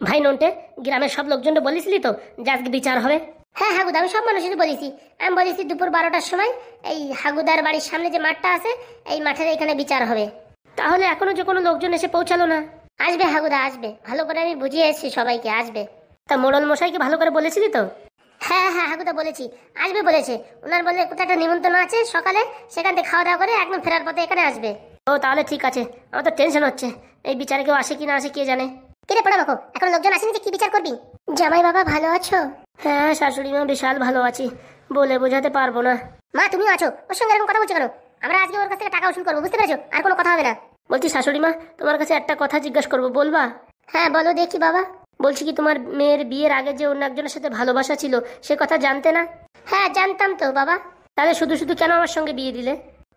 ভাই নন্টে, গ্রামের সব লোকজনকে বলেছিলি তো যে আজকে বিচার হবে? হ্যাঁ হাগুদা, আমি সব মানুষের বলেছি। আমি বলেছি দুপুর 12টার সময় এই হাগুদার বাড়ির সামনে যে মাঠটা আছে এই মাঠের এখানে বিচার হবে। তাহলে এখনো যে কোনো লোকজন এসে পৌঁছালো না? আসবে হাগুদা, আসবে, ভালো করে আমি বুঝিয়ে এসেছি সবাইকে, আসবে। তা মোড়ল মশাইকে ভালো করে বলেছিলি তো? হ্যাঁ হ্যাঁ হাগুদা বলেছি, আসবে বলেছে। ওনার বলে কোথাও একটা নিমন্ত্রণ আছে সকালে, সেখান থেকে খাওয়া দাওয়া করে একদম ফেরার পথে এখানে আসবে। ও তাহলে ঠিক আছে, আমার তো টেনশন হচ্ছে এই বিচারে কেউ আসে কি না আসে কে জানে। কিরে পড়া মাখো, এখন লোকজন আসেনি যে কি বিচার করবি? জামাই বাবা ভালো আছো? হ্যাঁ শাশুড়ি মা বিশাল ভালো আছি, বলে বোঝাতে পারবো না। মা তুমিও আছো, ওর সঙ্গে এরকম কথা বলছো কেন? আমরা আজকে ওর কাছ থেকে টাকা উসুল করবো, বুঝতে পেরেছো? আর কোনো কথা হবে না। বলছি শাশুড়ি মা, তোমার কাছে একটা কথা জিজ্ঞাসা করবো, বলবা? হ্যাঁ বলো দেখি বাবা। বলছি কি তোমার মেয়ের বিয়ের আগে যে অন্য একজনের সাথে ভালোবাসা ছিল সে কথা জানতে না? হ্যাঁ জানতাম তো বাবা। তাহলে শুধু শুধু কেন আমার সঙ্গে বিয়ে দিলে?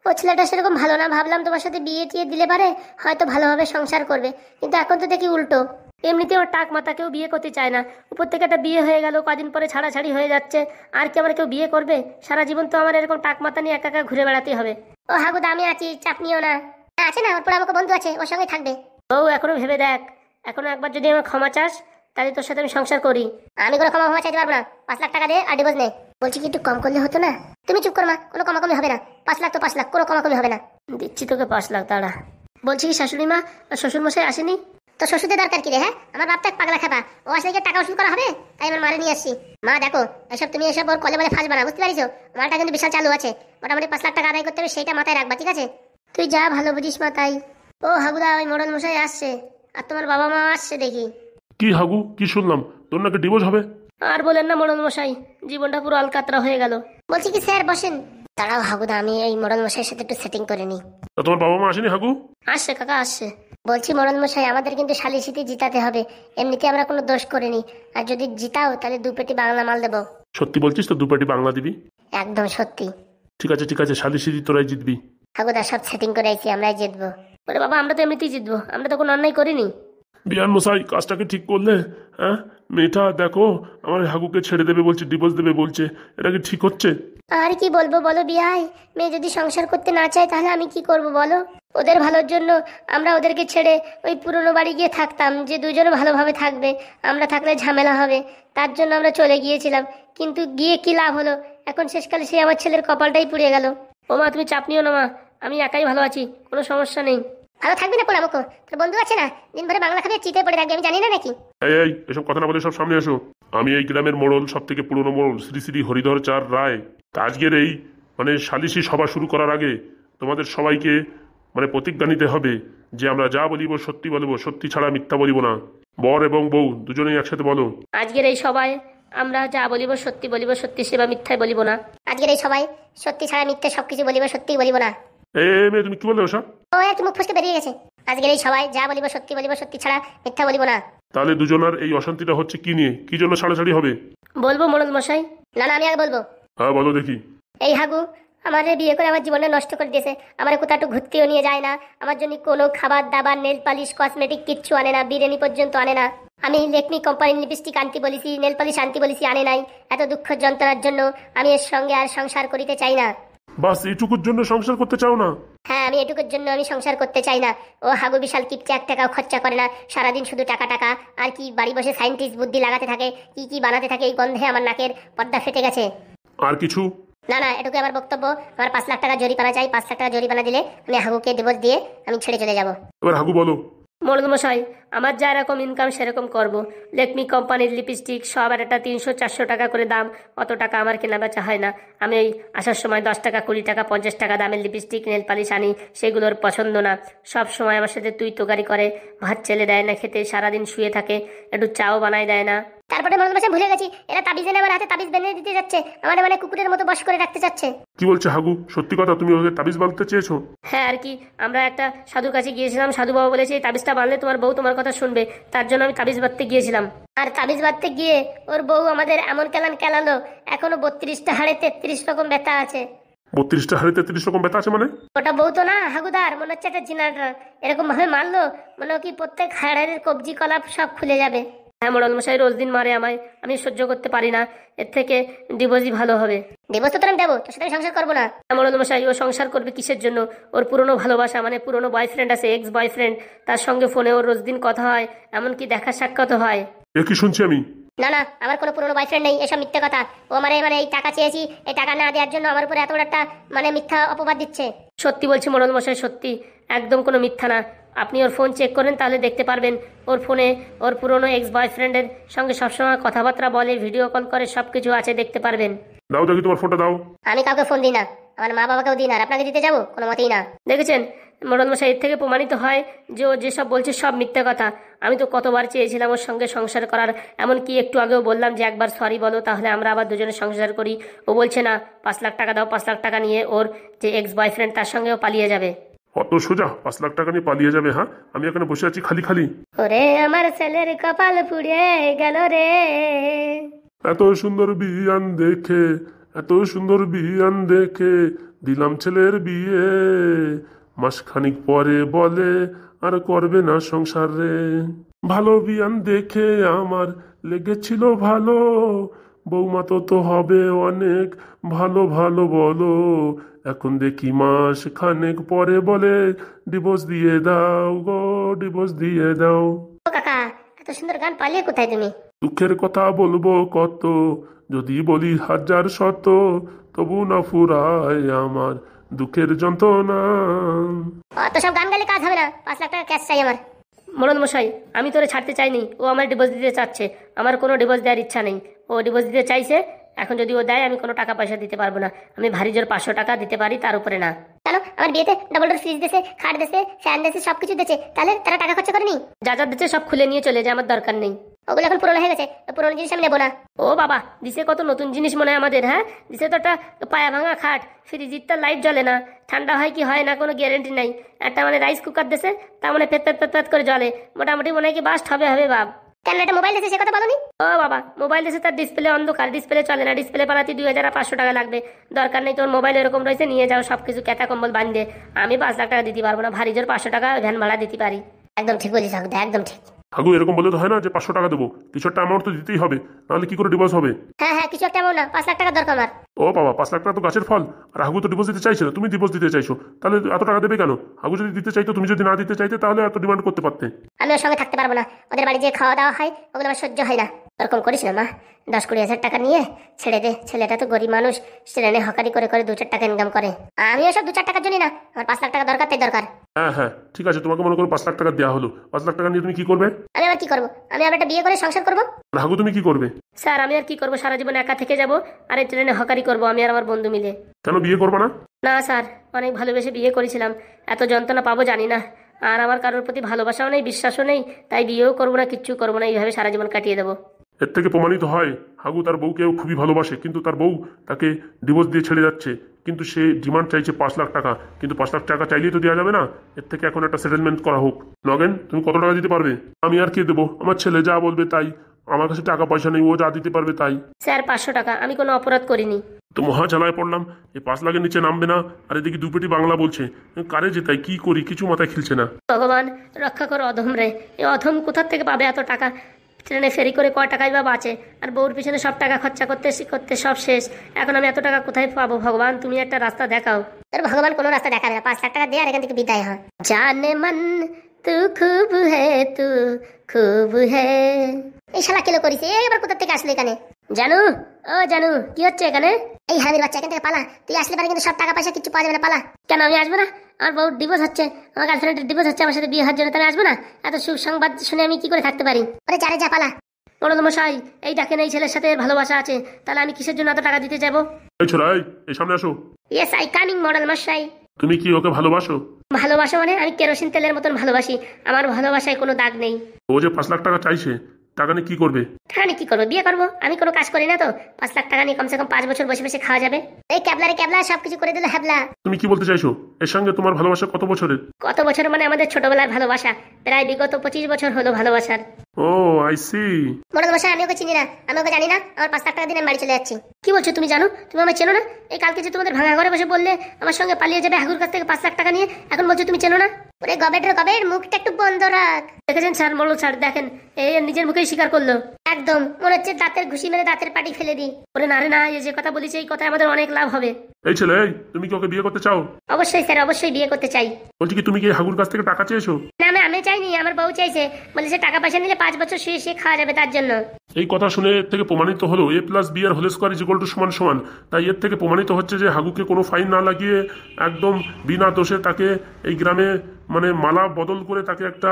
ও ছেলেটা সেরকম ভালো না, ভাবলাম তোমার সাথে বিয়ে টিয়ে দিলে পারে হয়তো ভালোভাবে সংসার করবে, কিন্তু এখন তো দেখি উল্টো। এমনিতে ওর টাক মাথা, কেউ বিয়ে করতে চায় না, উপর থেকে একটা বিয়ে হয়ে গেল, কদিন পরে ছাড়াছাড়ি হয়ে যাচ্ছে। আর কি আমার কেউ বিয়ে করবে? সারা জীবন তো আমার এরকম টাক মাথা নিয়ে একা একা ঘুরে বেড়াতেই হবে। ও হাগুদা আমি আছি, চাপ নিও না। আছে না, ওর পর আমাকে বন্ধু আছে, ওর সঙ্গে থাকবে। ও এখনো ভেবে দেখ, এখনো একবার যদি আমার ক্ষমা চাস তাহলে তোর সাথে আমি সংসার করি। আমি কোনো ক্ষমা চাইতে পারবো না, 5 লাখ টাকা দে আর ডিভোর্স নে। বলছি কি একটু কম করলে হতো না? তুমি চুপ কর মা, কোনো কমাকমি হবে না। 5 লাখ তো 5 লাখ, কোনো কমাকমি হবে না। দিচ্ছি তোকে 5 লাখ, দাঁড়া। বলছি কি শাশুড়ি মা, শ্বশুর মশাই আসেনি? তো শ্বশুরদের দরকার কি রে? হ্যাঁ আমার বাপ তো এক পাগলা খাপা, ও আসলে কি টাকা উসুল করা হবে? তাই আমার মারে নিয়ে আসছি। মা দেখো, এসব তুমি এসব ওর কলে বলে ফাঁসবা না, বুঝতে পারিছো? মালটা কিন্তু বিশাল চালু আছে, মোটামুটি 5 লাখ টাকা আদায় করতে হবে, সেইটা মাথায় রাখবা, ঠিক আছে? তুই যা ভালো বুঝিস মা তাই। ও হাগুদা, ওই মোড়ল মশাই আসছে আর তোমার বাবা মা আসছে দেখি। কি হাগু, কি শুনলাম তোর নাকি ডিভোর্স হবে? আর বলেন না মোড়ল মশাই, জীবনটা পুরো আলকাতরা হয়ে গেল। বলছি কি স্যার বসেন। দাঁড়াও হাগুদা, আমি এই মোড়ল মশাইয়ের সাথে একটু সেটিং করে নিই। তা তোমার বাবা মা আসেনি হাগু? আসছে কাকা আসছে। বলছি মোড়ল মশাই, আমাদের কিন্তু সালিসিতে জিতাতে হবে, এমনিতে আমরা কোনো দোষ করিনি, আর যদি জিতাও তাহলে 2 পেটি বাংলা মাল দেবো। সত্যি বলছিস তো? 2 পেটি বাংলা দিবি? একদম সত্যি। ঠিক আছে ঠিক আছে, সালিশি তোরাই জিতবি। হাগুদা সব সেটিং করে আইছি, আমরাই জিতবো। ওরে বাবা, আমরা তো এমনিতেই জিতবো, আমরা তো কোনো অন্যায় করিনি। বিয়ান মশাই কাজটাকে ঠিক করলে? হ্যাঁ, মেয়েটা দেখো আমার হাগুকে ছেড়ে দেবে বলছে, ডিভোর্স দেবে বলছে, এটা কি ঠিক হচ্ছে? আর কি বলবো বলো বিয়াই, মেয়ে যদি সংসার করতে না চায় তাহলে আমি কি করব বলো? ওদের ভালোর জন্য আমরা ওদেরকে ছেড়ে ওই পুরনো বাড়ি গিয়ে থাকতাম, যে দুজনে ভালোভাবে থাকবে, আমরা থাকলে ঝামেলা হবে, তার জন্য আমরা চলে গিয়েছিলাম। কিন্তু গিয়ে কি লাভ হলো? এখন শেষকালে সে আমার ছেলের কপালটাই পুড়ে গেল। ও মা তুমি চাপ নিও না মা, আমি একাই ভালো আছি, কোনো সমস্যা নেই। ভালো থাকবি না পোড়ামুখো, তোর বন্ধু আছে না, দিন ভরে বাংলা খাবে চিতে পড়ে থাকবে, আমি জানি না নাকি? এই এই এসব কথা না বলে সব সামনে এসো। আমি এই গ্রামের মোড়ল, সব থেকে পুরনো মোড়ল, শ্রী শ্রী হরিধর চাঁদ রায়। তা আজকের এই সালিশি সভা শুরু করার আগে তোমাদের সবাইকে প্রতিজ্ঞা নিতে হবে যে আমরা যা বলিব সত্যি বলবো, সত্যি ছাড়া মিথ্যা বলিব না। বর এবং বউ দুজনেই একসাথে বলো। আজকের এই সবাই আমরা যা বলিব সত্যি বলিব, সত্যি সেবা মিথ্যাই বলিব না। আজকের এই সবাই সত্যি ছাড়া মিথ্যে সবকিছু বলিব, সত্যি বলিব না। মেয়ে তুমি কি বললে ওসব? ও একটু মুখ ফসকে বেরিয়ে গেছে। আজকের এই সবাই যা বলিব সত্যি বলিব, সত্যি ছাড়া মিথ্যা বলিব না। তাহলে দুজনের এই অশান্তিটা হচ্ছে কি নিয়ে? কি জন্য ছাড়াছাড়ি হবে? বলবো মোড়ল মশাই? না না আমি আগে বলবো। হ্যাঁ বলো দেখি। এই হাগু আমাদের বিয়ে করে আমার জীবনটা নষ্ট করে দিয়েছে, আমার কোথাও একটু ঘুরতেও নিয়ে যায় না, আমার জন্য কোনো খাবার দাবার, নেল পালিশ, কসমেটিক কিচ্ছু আনে না, বিরিয়ানি পর্যন্ত আনে না। আমি লেকমি কোম্পানির লিপস্টিক আনতে বলেছি, নেল পালিশ আনতে বলেছি, আনে নাই। এত দুঃখ যন্ত্রণার জন্য আমি এর সঙ্গে আর সংসার করিতে চাই না। বাস এইটুকুর জন্য সংসার করতে চাও না? হ্যাঁ আমি এটুকুর জন্য আমি সংসার করতে চাই না। ও হাগু বিশাল কিপচে, 1 টাকাও খরচা করে না, সারাদিন শুধু টাকা টাকা, আর কি বাড়ি বসে সায়েন্টিস্ট বুদ্ধি লাগাতে থাকে, কি কি বানাতে থাকে, এই গন্ধে আমার নাকের পর্দা ফেটে গেছে। আর কিছু? না না এটুকু আমার বক্তব্য। আমার 5 লাখ টাকা জরিমানা চাই, 5 লাখ টাকা জরিমানা দিলে আমি হাগুকে ডিভোর্স দিয়ে আমি ছেড়ে চলে যাব। এবার হাগু বলো। মোড়ল মশাই, আমার যা এরকম ইনকাম সেরকম করব। লেকমি কোম্পানির লিপস্টিক সব আর একটা 300-400 টাকা করে দাম, অত টাকা আমার কেনা বেচা হয় না। আমি ওই আসার সময় 10 টাকা, 20 টাকা, 50 টাকা দামের লিপস্টিক, নেল পালিশ আনি, সেগুলোর পছন্দ না। সব সময় আমার সাথে তুই তোকারি করে, ভাত চেলে দেয় না খেতে, সারাদিন শুয়ে থাকে, একটু চাও বানাই দেয় না। তারপরে মোড়ল মশাই ভুলে গেছি, এরা তাবিজ এনে আমার হাতে তাবিজ বেঁধে দিতে যাচ্ছে, আমার কুকুরের মতো বশ করে রাখতে চাচ্ছে। কি বলছে হাগু? সত্যি কথা, তুমি ওকে তাবিজ বাঁধতে চেয়েছো? হ্যাঁ আর কি, আমরা একটা সাধুর কাছে গিয়েছিলাম, সাধু বাবা বলেছে এই তাবিজটা বাঁধলে তোমার বউ তোমার কথা শুনবে, তার জন্য আমি তাবিজ বাঁধতে গিয়েছিলাম। আর তাবিজ বাঁধতে গিয়ে ওর বউ আমাদের এমন কেলালো, এখনো 32টা হাড়ে 33 রকম ব্যথা আছে। 32টা হাড়ে 33 রকম ব্যথা আছে মানে? ওটা বউ তো না হাগুদার, মনে হচ্ছে একটা জিনার, এরকম ভাবে মারলো মনে হয় কি প্রত্যেক হাড়ের কবজি কলাপ সব খুলে যাবে। হ্যাঁ মোড়ল মশাই রোজ দিন মারে আমায়, আমি সহ্য করতে পারি না, এর থেকে ডিভোর্সই ভালো হবে। ডিভোর্স তো তোর আমি দেবো, তোর সাথে আমি সংসার করবো না। হ্যাঁ মোড়ল মশাই, ও সংসার করবে কিসের জন্য? ওর পুরনো ভালোবাসা মানে পুরনো বয়ফ্রেন্ড আছে, এক্স বয়ফ্রেন্ড, তার সঙ্গে ফোনে ওর রোজ দিন কথা হয়, এমনকি দেখা সাক্ষাৎ হয়। এ কি শুনছি আমি? না না, আমার কোনো পুরনো বয়ফ্রেন্ড নেই, এসব মিথ্যে কথা। ও মানে এই টাকা চেয়েছি, এই টাকা না দেওয়ার জন্য আমার উপরে এত বড় একটা মিথ্যা অপবাদ দিচ্ছে। সত্যি বলছি মোড়ল মশাই, সত্যি, একদম কোনো মিথ্যা না। আপনি ওর ফোন চেক করেন, তাহলে দেখতে পারবেন ওর ফোনে ওর পুরনো এক্স বয়ফ্রেন্ডের সঙ্গে সবসময় কথাবার্তা বলে, ভিডিও কল করে, সব কিছু আছে, দেখতে পারবেন। দাও দেখি তোমার ফোনটা দাও। আমি কাউকে ফোন দিই না, আমার মা বাবাকেও দিই না, আর আপনাকে দিতে যাবো? কোনো মতেই না। দেখেছেন মোড়ল মশাই, এর থেকে প্রমাণিত হয় যে ও যেসব বলছে সব মিথ্যে কথা। আমি তো কতবার চেয়েছিলাম ওর সঙ্গে সংসার করার, এমনকি একটু আগেও বললাম যে একবার সরি বলো, তাহলে আমরা আবার দুজনে সংসার করি। ও বলছে না, 5 লাখ টাকা দাও, 5 লাখ টাকা নিয়ে ওর যে এক্স বয়ফ্রেন্ড তার সঙ্গেও পালিয়ে যাবে। অত সোজা 5 লাখ টাকা নিয়ে পালিয়ে যাবে? হ্যাঁ, আমি এখানে বসে আছি খালি খালি। ওরে আমার ছেলের কপাল পুড়ে গেল রে। এত সুন্দর বিয়ান দেখে, এত সুন্দর বিয়ান দেখে দিলাম ছেলের বিয়ে, মাসখানিক পরে বলে আর করবে না সংসার রে। ভালো বিয়ান দেখে আমার লেগেছিল ভালো, বৌমা তো হবে অনেক ভালো ভালো বলো, এখন দেখি মাস খানেক পরে বলে ডিভোর্স দিয়ে দাও গো, ডিভোর্স দিয়ে দাও। ও কাকা, এত সুন্দর গান পালিয়ে কোথায় তুমি? দুঃখের কথা বলবো কত, যদি বলি 1000 শত, তবু না ফুরায় আমার দুঃখের যন্ত্রণা। অত সব গান গালে কাজ হবে না, 5 লাখ টাকা ক্যাশ চাই আমার। মোড়ল মশাই, আমি তোরে ছাড়তে চাইনি, ও আমার ডিভোর্স দিতে চাচ্ছে, আমার কোনো ডিভোর্স দেওয়ার ইচ্ছা নেই। ও ডিভোর্স দিতে চাইছে, এখন যদি ও দেয় আমি কোনো টাকা পয়সা দিতে পারবো না। আমি ভারী জোর 500 টাকা দিতে পারি, তার উপরে না। কেন? আমার বিয়েতে ডবল ডোর ফ্রিজ দিয়েছে, খাট দিয়েছে, ফ্যান দিয়েছে, সবকিছু দিয়েছে, তাহলে তারা টাকা খরচা করেনি? যা যা দিচ্ছে সব খুলে নিয়ে চলে যায়, আমার দরকার নেই। ওগুলো এখন পুরনো হয়ে গেছে, পুরনো জিনিস আমি নেবো না। ও বাবা, দিছে কত নতুন জিনিস মনে হয় আমাদের। হ্যাঁ, দিছে তো একটা পায়া ভাঙা খাট, ফ্রিজেরটা লাইট জ্বলে না, ঠান্ডা হয় কি হয় না কোনো গ্যারেন্টি নাই। একটা রাইস কুকার দিছে, তার পেত পেত পেত করে জ্বলে, মোটামুটি মনে হয় কি বাস্ট হবে হবে বাপ। কেন একটা মোবাইল দিয়েছে, সে কথা বলনি? ও বাবা, মোবাইল দিয়েছে, তার ডিসপ্লে অন্ধকার, ডিসপ্লে চলে না, ডিসপ্লে পালাতে 2500 টাকা লাগবে। দরকার নেই, তোর মোবাইল এরকম রয়েছে, নিয়ে যাও সবকিছু, ক্যাতা কম্বল বাঁধে। আমি 5 লাখ টাকা দিতে পারবো না, ভারী জোর 500 টাকা ভ্যান ভাড়া দিতে পারি। একদম ঠিক বলিস হাগুদা, একদম ঠিক। হাগু, এরকম বলে তো হয় না যে 500 টাকা দেবো, কিছু একটা অ্যামাউন্ট তো দিতেই হবে, নাহলে কি করে ডিভোর্স হবে? হ্যাঁ হ্যাঁ, কিছু একটা এমন না, 5 লাখ টাকা দরকার আমার। ও বাবা, 5 লাখ টাকা তো গাছের ফল। আর হাগু তো ডিভোর্স দিতে চাইছে না, তুমি ডিভোর্স দিতে চাইছো, তাহলে এত টাকা দেবে কেন? হাগু যদি দিতে চাইতো, তুমি যদি না দিতে চাইতে, তাহলে এত ডিমান্ড করতে পারতে। আমি ওর সঙ্গে থাকতে পারবো না, ওদের বাড়ি যে খাওয়া দাওয়া হয় ওগুলো আমার সহ্য হয় না। ওরকম করিস না মা, 10-20 হাজার টাকা নিয়ে ছেড়ে দে, ছেলেটা তো গরিব মানুষ, ট্রেনে হকারি করে করে 2-4 টাকা ইনকাম করে। আমি ওসব 2-4 টাকার জন্য না, আমার 5 লাখ টাকা দরকার, তাই দরকার। হ্যাঁ হ্যাঁ, ঠিক আছে, তোমাকে মনে করো 5 লাখ টাকা দেওয়া হলো, 5 লাখ টাকা নিয়ে তুমি কি করবে? আমি আবার কি করবো? আমি আবার একটা বিয়ে করে সংসার করবো। আর হাগু, তুমি কি করবে? স্যার আমি আর কি করবো, সারা জীবন একা থেকে যাবো, আর এই ট্রেনে হকারি করবো আমি আর আমার বন্ধু মিলে। কেন বিয়ে করবে না? না স্যার, অনেক ভালোবেসে বিয়ে করেছিলাম, এত যন্ত্রণা পাবো জানি না, আর আমার কারোর প্রতি ভালোবাসাও নেই, বিশ্বাসও নেই, তাই বিয়েও করবো না, কিচ্ছু করবো না, এইভাবে সারা জীবন কাটিয়ে দেবো। এর থেকে প্রমাণিত হয় হাগু তার বউকেও খুবই ভালোবাসে, কিন্তু তার বউ তাকে ডিভোর্স দিয়ে ছেড়ে যাচ্ছে, কিন্তু সে ডিমান্ড চাইছে 5 লাখ টাকা, কিন্তু 5 লাখ টাকা চাইলেই তো দেওয়া যাবে না, এর থেকে এখন একটা সেটেলমেন্ট করা হোক। নগেন, তুমি কত টাকা দিতে পারবে? আমি আর কে দেবো? আমার ছেলে যা বলবে তাই, আমার কাছে টাকা পয়সা নেই, ও যা দিতে পারবে তাই। স্যার 500 টাকা, আমি কোনো অপরাধ করিনি। তো মহা জ্বালায় পড়লাম, এই 5 লাখের নিচে নামবে না, আর এদিকে দুপেটি বাংলা বলছে, কারে যে তাই কি করি, কিছু মাথায় খেলছে না। ভগবান রক্ষা করো অধম রে, এই অধম কোথার থেকে পাবে এত টাকা? ট্রেনে ফেরি করে কয় টাকাই বা বাঁচে, আর বউর পিছনে সব টাকা খরচা করতে করতে সব শেষ। এখন আমি এত টাকা কোথায় পাবো? ভগবান তুমি একটা রাস্তা দেখাও। তোর ভগবান কোনো রাস্তা দেখাবে না, 5 লাখ টাকা দিয়ে আর এখান থেকে বিদায় হয়। জানে মন তু খুব হে, তু খুব হে। এই শালা কেলো করিস, এবার কোথা থেকে আসলে এখানে? জানু, ও জানু, কি হচ্ছে এখানে? এই হারামির বাচ্চা, এখান থেকে পালা, তুই আসলে পারে কিন্তু সব টাকা পয়সা কিছু পাওয়া যাবে না, পালা। কেন আমি আসবো না? আমার বউ ডিভোর্স হচ্ছে, আমার গার্লফ্রেন্ডের ডিভোর্স হচ্ছে, আমার সাথে বিয়ে হওয়ার জন্য, তাহলে আসবো না? এত সুসংবাদ শুনে আমি কি করে থাকতে পারি? আরে যারে যা, পালা। মোড়ল মশাই, এই দেখেন এই ছেলের সাথে ভালোবাসা আছে, তাহলে আমি কিসের জন্য এত টাকা দিতে যাবো? এই ছোড়াই, এই সামনে আসো। ইয়েস আই কামিং মোড়ল মশাই। তুমি কি ওকে ভালোবাসো? ভালোবাসা মানে আমি কেরোসিন তেলের মতন ভালোবাসি, আমার ভালোবাসায় কোনো দাগ নেই। ও যে 5 লাখ টাকা চাইছে, টাকা নিয়ে কি করবে? টাকা নিয়ে কি করবো? বিয়ে করবো। আমি কোনো কাজ করি না তো, 5 লাখ টাকা নিয়ে কমসে কম 5 বছর বসে বসে খাওয়া যাবে। এই ক্যাবলারে ক্যাবলা, সবকিছু করে দিল হ্যাবলা। তুমি কি বলতে চাইছো? এর সঙ্গে তোমার ভালোবাসা কত বছরের? কত বছর মানে আমাদের ছোটবেলার ভালোবাসা, প্রায় বিগত 25 বছর হলো ভালোবাসার। ও আই সি। মোড়ল মশাই আমি ওকে চিনি না, আমি ওকে জানি না, আমার 5 লাখ টাকা দিন আমি বাড়ি চলে যাচ্ছি। কি বলছো তুমি জানো? তুমি আমায় চেনো না? এই কালকে যে তোমাদের ভাঙা ঘরে বসে বললে আমার সঙ্গে পালিয়ে যাবে হাগুর কাছ থেকে 5 লাখ টাকা নিয়ে, এখন বলছো তুমি চেনো না? ওরে গবেটের গবেট, মুখটা একটু বন্ধ রাখ। দেখেছেন স্যার, মোড়ল স্যার দেখেন, এই নিজের মুখেই স্বীকার করলো। একদম মনে হচ্ছে দাঁতের ঘুষি মেরে দাঁতের পাটি ফেলে দিই। ওরে না রে না, এই যে কথা বলেছি এই কথায় আমাদের অনেক লাভ হবে। এই ছেলে, এই তুমি কি ওকে বিয়ে করতে চাও? অবশ্যই স্যার, অবশ্যই বিয়ে করতে চাই। বলছি কি তুমি কি হাগুর কাছ থেকে টাকা চেয়েছো? না আমি চাইনি, আমার বউ চাইছে, বলেছে টাকা পয়সা নিলে 5 বছর শুয়ে শুয়ে খাওয়া যাবে তার জন্য। এই কথা শুনে এর থেকে প্রমাণিত হলো a প্লাস বি এর whole square is equal to সমান সমান। তাই এর থেকে প্রমাণিত হচ্ছে যে হাগুকে কোনো ফাইন না লাগিয়ে একদম বিনা দোষে তাকে এই গ্রামে মানে মালা বদল করে তাকে একটা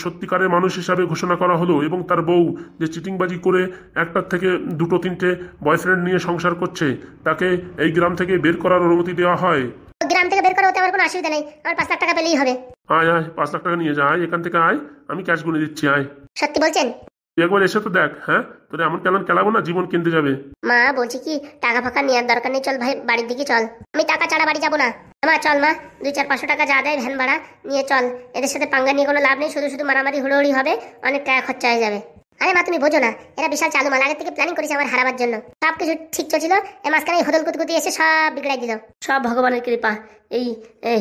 সত্যিকারের মানুষ হিসাবে ঘোষণা করা হলো। এবং তার বউ যে চিটিংবাজি করে একটার থেকে 2-3টে বয়ফ্রেন্ড নিয়ে সংসার করছে, তাকে এই গ্রাম থেকে বের করার অনুমতি দেওয়া হয়। গ্রাম থেকে বের করা হতে আমার কোনো অসুবিধা নেই, আমার 5 লাখ টাকা পেলেই হবে। আয় আয় 5 লাখ টাকা নিয়ে যা, আয় এখান থেকে আয়, আমি ক্যাশ গুনে দিচ্ছি, আয়। সত্যি বলছেন? তুই একবার এসে তো দেখ। হ্যাঁ, তোরে এমন কেন খেলাবো না, জীবন কিনতে যাবে। মা বলছি কি, টাকা ফাঁকা নেওয়ার দরকার নেই, চল ভাই বাড়ির দিকে চল। আমি টাকা ছাড়া বাড়ি যাবো না। মা চল মা, 200-400 টাকা যা দেয় ভ্যান ভাড়া নিয়ে চল। এদের সাথে পাঙ্গা নিয়ে কোনো লাভ নেই, শুধু শুধু মারামারি হুড়োহুড়ি হবে, অনেক টাকা খরচা হয়ে যাবে। আরে মা তুমি বোঝো না, এরা বিশাল চালু মাল, আগে থেকে প্ল্যানিং করেছে আমার হারাবার জন্য। সব কিছু ঠিক চলছিল, এই মাঝখানে হদল কুতকুতি এসে সব বিগড়াই দিল। সব ভগবানের কৃপা। এই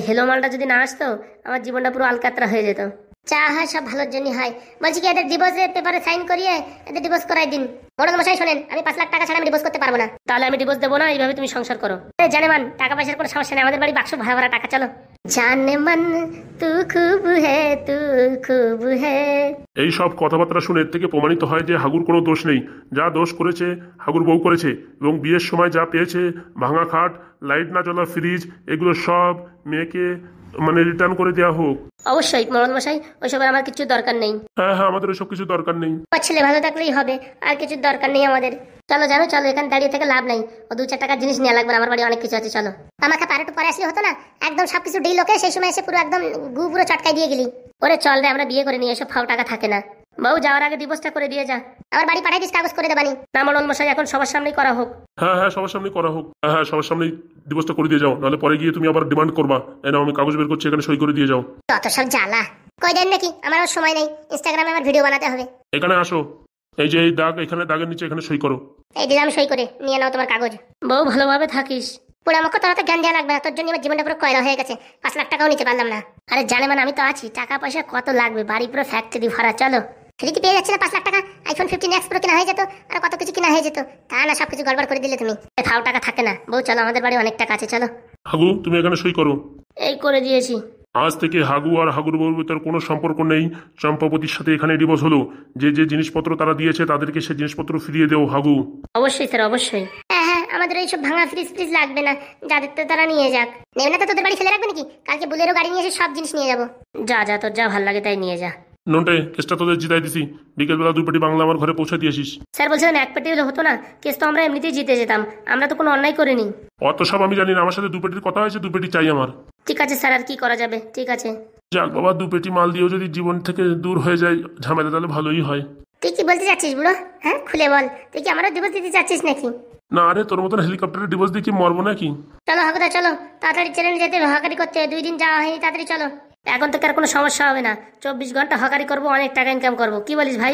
হেলো মালটা যদি না আসতো আমার জীবনটা পুরো আলকাতরা হয়ে যেত। যা হয় সব ভালোর জন্যই হয়। বলছি কি এদের ডিভোর্সের পেপারে সাইন করিয়ে এদের ডিভোর্স করাই দিন। মোড়ল মশাই শোনেন, আমি 5 লাখ টাকা ছাড়া আমি ডিভোর্স করতে পারবো না। তাহলে আমি ডিভোর্স দেবো না, এইভাবে তুমি সংসার করো। জানেমান টাকা পয়সার কোনো সমস্যা নেই, আমাদের বাড়ি বাক্স ভরা ভরা টাকা। চলো। জানেমান তু খুব হে, তু খুব হে। এই সব কথাবার্তা শুনে এর থেকে প্রমাণিত হয় যে হাগুর কোনো দোষ নেই। যা দোষ করেছে হাগুর বউ করেছে, এবং বিয়ের সময় যা পেয়েছে, ভাঙা খাট, লাইট না জ্বলা ফ্রিজ, এগুলো সব মেয়েকে মানে রিটার্ন করে দেওয়া হোক। অবশ্যই মোড়ল মশাই, ওইসবের আমার কিছু দরকার নেই। হ্যাঁ হ্যাঁ, আমাদের ওইসব কিছু দরকার নেই। ছেলে ভালো থাকলেই হবে, আর কিছু দরকার নেই আমাদের। চলো জানো, চলো, এখানে দাঁড়িয়ে থেকে লাভ নাই। ও 2-4 টাকার জিনিস নেওয়া লাগবে না, আমার বাড়ি অনেক কিছু আছে। চলো। আমাকে পারে একটু পরে আসলে হতো না? একদম সবকিছু ডিল ওকে, সেই সময় এসে পুরো একদম গু পুরো চটকাই দিয়ে গেলি। ওরে চল রে, আমরা বিয়ে করে নিয়ে এসব ফাও টাকা থাকে না। বউ যাওয়ার আগে ডিভোর্সটা করে দিয়ে যা। আমার বাড়ি পাঠাই দিস, কাগজ করে দেবানি। না মোড়ল মশাই, এখন সবার সামনেই করা হোক। হ্যাঁ হ্যাঁ, সবার সামনে করা হোক। হ্যাঁ হ্যাঁ, সবার সামনেই ডিভোর্সটা করে দিয়ে যাও, নাহলে পরে গিয়ে তুমি আবার ডিমান্ড করবা, এই নাও আমি কাগজ বের করছি, এখানে সই করে দিয়ে যাও। তত সব জ্বালা কই দেন নাকি, আমারও সময় নেই, ইনস্টাগ্রামে আমার ভিডিও বানাতে হবে। এখানে আসো, এই যে এই দাগ, এখানে দাগের নিচে এখানে সই করো। এই দিলাম সই করে, নিয়ে নাও তোমার কাগজ। বউ ভালোভাবে থাকিস। পুরো আমাকে তোর জ্ঞান দেওয়া লাগবে না, তোর জন্য আমার জীবনটা পুরো কয়লা হয়ে গেছে। 5 লাখ টাকাও নিতে পারলাম না। আরে জানে মানে আমি তো আছি, টাকা পয়সা কত লাগবে, বাড়ি পুরো ফ্যাক্টরি ভরা। চলো। ফ্রিতে পেয়ে যাচ্ছে না 5 লাখ টাকা, আইফোন 15 X Pro কেনা হয়ে যেত, আর কত কিছু কেনা হয়ে যেত। তা না, সবকিছু গড়বড় করে দিলে তুমি। ফাও টাকা থাকে না। বউ চলো, আমাদের বাড়ি অনেক টাকা আছে। চলো। হাগু, তুমি এখানে সই করো। এই করে দিয়েছি। আজ থেকে হাগু আর হাগুর বউর ভিতর কোনো সম্পর্ক নেই। চম্পাবতীর সাথে এখানে ডিভোর্স হলো। যে যে জিনিসপত্র তারা দিয়েছে তাদেরকে সে জিনিসপত্র ফিরিয়ে দেও হাগু। অবশ্যই স্যার, অবশ্যই। হ্যাঁ হ্যাঁ, আমাদের এইসব ভাঙা ফ্রিজ ফ্রিজ লাগবে না, যাদের তো তারা নিয়ে যাক। নেবে না তো তোদের বাড়ি ফেলে রাখবে নাকি? কালকে বুলেরো গাড়ি নিয়ে এসে সব জিনিস নিয়ে যাবো। যা যা, তোর যা ভাল লাগে তাই নিয়ে যা। নন্টে, কেসটা তোদের জিতাই দিছি। বিকেলবেলা 2 পেটি বাংলা আমার ঘরে পৌঁছে দিয়েছিস। স্যার বলছিলেন 1 পেটি হলে হতো না? কেস তো আমরা এমনিতেই জিতে যেতাম, আমরা তো কোনো অন্যায় করিনি। অত সব আমি জানি না, আমার সাথে 2 পেটির কথা হয়েছে, 2 পেটি চাই আমার। ঠিক আছে স্যার, আর কি করা যাবে। ঠিক আছে। যাক বাবা, 2 পেটি মাল দিয়েও যদি জীবন থেকে দূর হয়ে যায় ঝামেলা, তাহলে ভালোই হয়। তুই কি বলতে চাচ্ছিস বুড়ো? হ্যাঁ খুলে বল, তুই কি আমারও ডিভোর্স দিতে চাচ্ছিস নাকি? না, আরে তোর মতন হেলিকপ্টারে ডিভোর্স দিয়ে কি মরবো নাকি? চলো হাগুদা, চলো তাড়াতাড়ি চ্যানেলে যেতে, হকারি করতে 2 দিন যাওয়া হয়নি, তাড়াতাড়ি চলো। এখন থেকে আর কোনো সমস্যা হবে না, 24 ঘন্টা হকারি করবো, অনেক টাকা ইনকাম করবো। কি বলিস ভাই?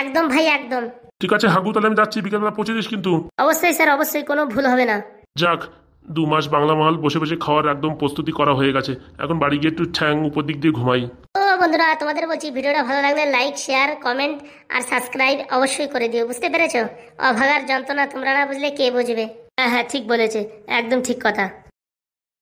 একদম ভাই, একদম। ঠিক আছে হাগু, তাহলে আমি যাচ্ছি, বিকেলবেলা পৌঁছে দিস কিন্তু। অবশ্যই স্যার, অবশ্যই, কোনো ভুল হবে না। যাক, 2 মাস বাংলা মহল বসে বসে খাওয়ার একদম প্রস্তুতি করা হয়ে গেছে। এখন বাড়ি গিয়ে একটু ঠ্যাং উপর দিক দিয়ে ঘুমাই। ও বন্ধুরা, তোমাদের বলছি ভিডিওটা ভালো লাগলে লাইক, শেয়ার, কমেন্ট আর সাবস্ক্রাইব অবশ্যই করে দিও। বুঝতে পেরেছো? অভাগার যন্ত্রণা তোমরা না বুঝলে কে বুঝবে? হ্যাঁ হ্যাঁ, ঠিক বলেছে, একদম ঠিক কথা।